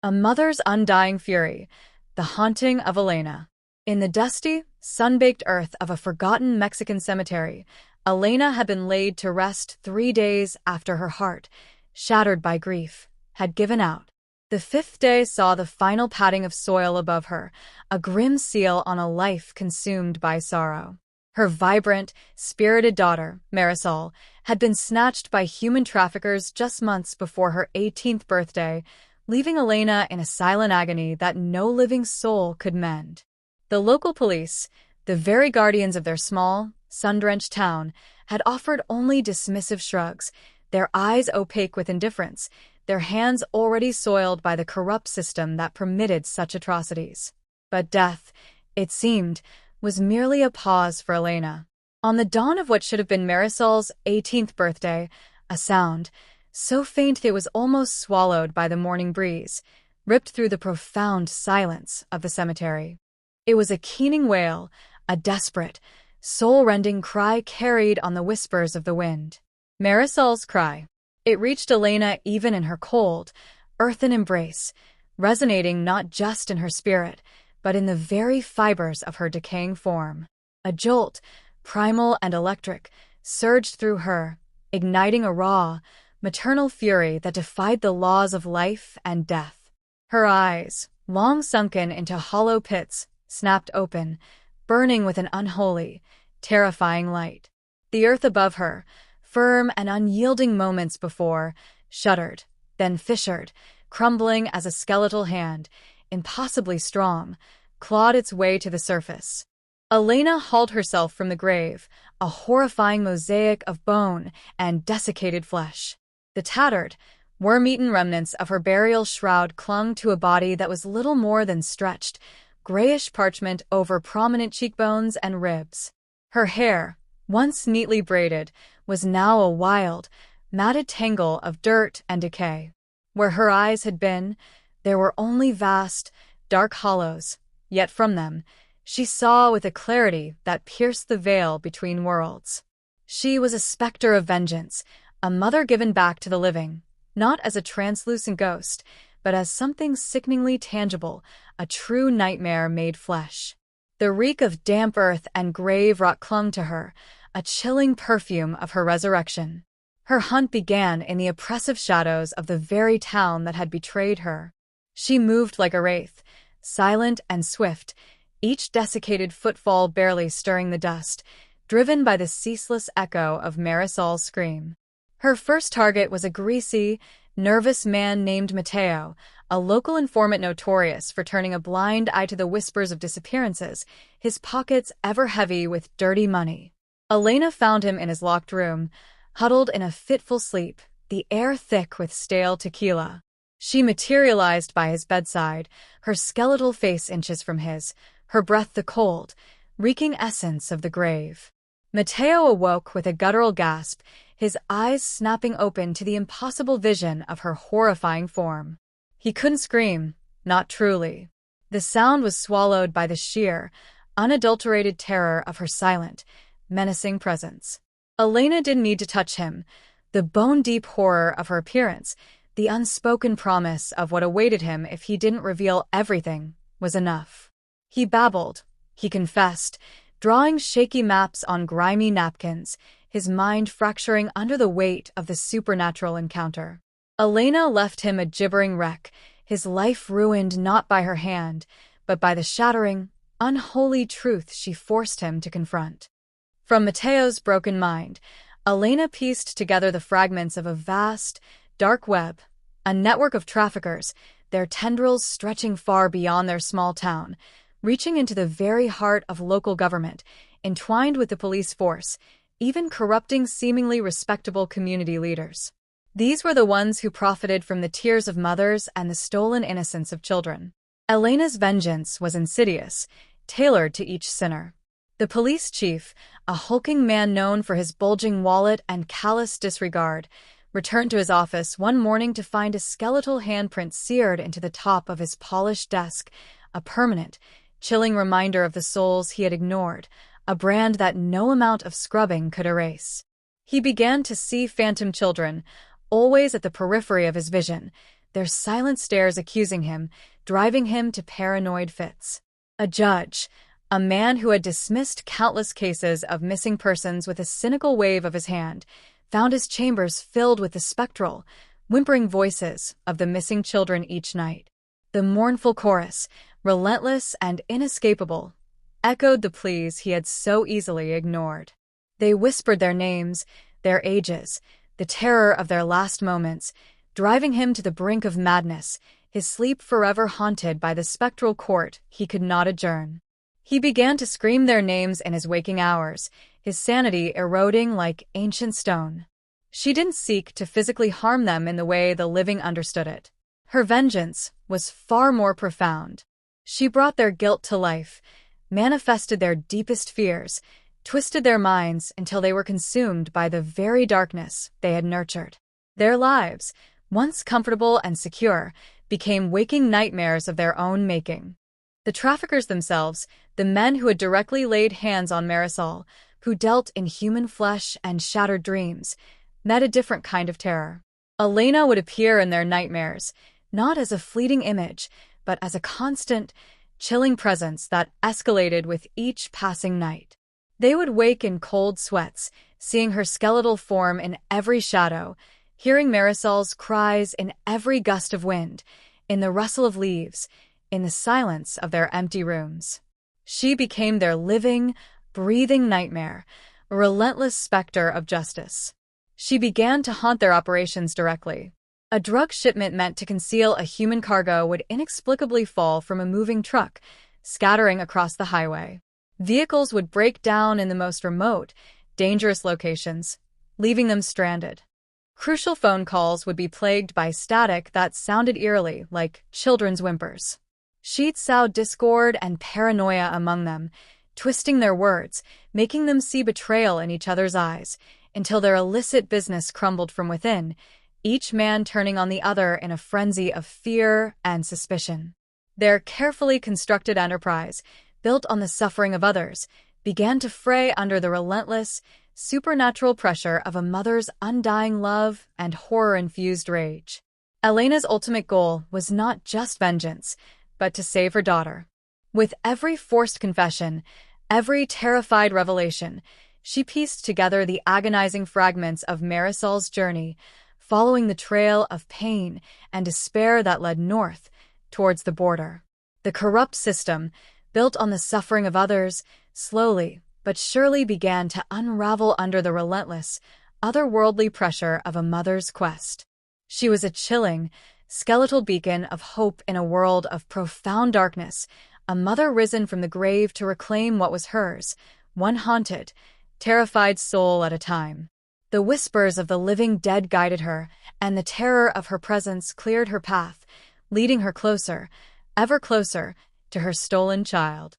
A mother's undying fury, the haunting of Elena. In the dusty, sun-baked earth of a forgotten Mexican cemetery, Elena had been laid to rest 3 days after her heart, shattered by grief, had given out. The 5th day saw the final patting of soil above her, a grim seal on a life consumed by sorrow. Her vibrant, spirited daughter, Marisol, had been snatched by human traffickers just months before her 18th birthday, leaving Elena in a silent agony that no living soul could mend. The local police, the very guardians of their small, sun-drenched town, had offered only dismissive shrugs, their eyes opaque with indifference, their hands already soiled by the corrupt system that permitted such atrocities. But death, it seemed, was merely a pause for Elena. On the dawn of what should have been Marisol's 18th birthday, a sound, so faint it was almost swallowed by the morning breeze, ripped through the profound silence of the cemetery. It was a keening wail, a desperate, soul-rending cry carried on the whispers of the wind. Marisol's cry. It reached Elena even in her cold, earthen embrace, resonating not just in her spirit, but in the very fibers of her decaying form. A jolt, primal and electric, surged through her, igniting a raw, maternal fury that defied the laws of life and death. Her eyes, long sunken into hollow pits, snapped open, burning with an unholy, terrifying light. The earth above her, firm and unyielding moments before, shuddered, then fissured, crumbling as a skeletal hand, impossibly strong, clawed its way to the surface. Elena hauled herself from the grave, a horrifying mosaic of bone and desiccated flesh. The tattered, worm-eaten remnants of her burial shroud clung to a body that was little more than stretched, grayish parchment over prominent cheekbones and ribs. Her hair, once neatly braided, was now a wild, matted tangle of dirt and decay. Where her eyes had been, there were only vast, dark hollows, yet from them, she saw with a clarity that pierced the veil between worlds. She was a specter of vengeance, a mother given back to the living, not as a translucent ghost, but as something sickeningly tangible, a true nightmare made flesh. The reek of damp earth and grave rot clung to her, a chilling perfume of her resurrection. Her hunt began in the oppressive shadows of the very town that had betrayed her. She moved like a wraith, silent and swift, each desiccated footfall barely stirring the dust, driven by the ceaseless echo of Marisol's scream. Her first target was a greasy, nervous man named Mateo, a local informant notorious for turning a blind eye to the whispers of disappearances, his pockets ever heavy with dirty money. Elena found him in his locked room, huddled in a fitful sleep, the air thick with stale tequila. She materialized by his bedside, her skeletal face inches from his, her breath the cold, reeking essence of the grave. Mateo awoke with a guttural gasp, his eyes snapping open to the impossible vision of her horrifying form. He couldn't scream, not truly. The sound was swallowed by the sheer, unadulterated terror of her silent, menacing presence. Elena didn't need to touch him. The bone-deep horror of her appearance, the unspoken promise of what awaited him if he didn't reveal everything, was enough. He babbled, he confessed, drawing shaky maps on grimy napkins, his mind fracturing under the weight of the supernatural encounter. Elena left him a gibbering wreck, his life ruined not by her hand, but by the shattering, unholy truth she forced him to confront. From Mateo's broken mind, Elena pieced together the fragments of a vast, dark web, a network of traffickers, their tendrils stretching far beyond their small town, reaching into the very heart of local government, entwined with the police force, even corrupting seemingly respectable community leaders. These were the ones who profited from the tears of mothers and the stolen innocence of children. Elena's vengeance was insidious, tailored to each sinner. The police chief, a hulking man known for his bulging wallet and callous disregard, returned to his office one morning to find a skeletal handprint seared into the top of his polished desk, a permanent, chilling reminder of the souls he had ignored, a brand that no amount of scrubbing could erase. He began to see phantom children, always at the periphery of his vision, their silent stares accusing him, driving him to paranoid fits. A judge, a man who had dismissed countless cases of missing persons with a cynical wave of his hand, found his chambers filled with the spectral, whimpering voices of the missing children each night. The mournful chorus, relentless and inescapable, echoed the pleas he had so easily ignored. They whispered their names, their ages, the terror of their last moments, driving him to the brink of madness, his sleep forever haunted by the spectral court he could not adjourn. He began to scream their names in his waking hours, his sanity eroding like ancient stone. She didn't seek to physically harm them in the way the living understood it. Her vengeance was far more profound. She brought their guilt to life, manifested their deepest fears, twisted their minds until they were consumed by the very darkness they had nurtured. Their lives, once comfortable and secure, became waking nightmares of their own making. The traffickers themselves, the men who had directly laid hands on Marisol, who dealt in human flesh and shattered dreams, met a different kind of terror. Elena would appear in their nightmares, not as a fleeting image, but as a constant, chilling presence that escalated with each passing night. They would wake in cold sweats, seeing her skeletal form in every shadow, hearing Marisol's cries in every gust of wind, in the rustle of leaves, in the silence of their empty rooms. She became their living, breathing nightmare, a relentless specter of justice. She began to haunt their operations directly. A drug shipment meant to conceal a human cargo would inexplicably fall from a moving truck, scattering across the highway. Vehicles would break down in the most remote, dangerous locations, leaving them stranded. Crucial phone calls would be plagued by static that sounded eerily like children's whimpers. She'd sow discord and paranoia among them, twisting their words, making them see betrayal in each other's eyes, until their illicit business crumbled from within, each man turning on the other in a frenzy of fear and suspicion. Their carefully constructed enterprise, built on the suffering of others, began to fray under the relentless, supernatural pressure of a mother's undying love and horror-infused rage. Elena's ultimate goal was not just vengeance, but to save her daughter. With every forced confession, every terrified revelation, she pieced together the agonizing fragments of Marisol's journey, following the trail of pain and despair that led north, towards the border. The corrupt system, built on the suffering of others, slowly but surely began to unravel under the relentless, otherworldly pressure of a mother's quest. She was a chilling, skeletal beacon of hope in a world of profound darkness, a mother risen from the grave to reclaim what was hers, one haunted, terrified soul at a time. The whispers of the living dead guided her, and the terror of her presence cleared her path, leading her closer, ever closer, to her stolen child.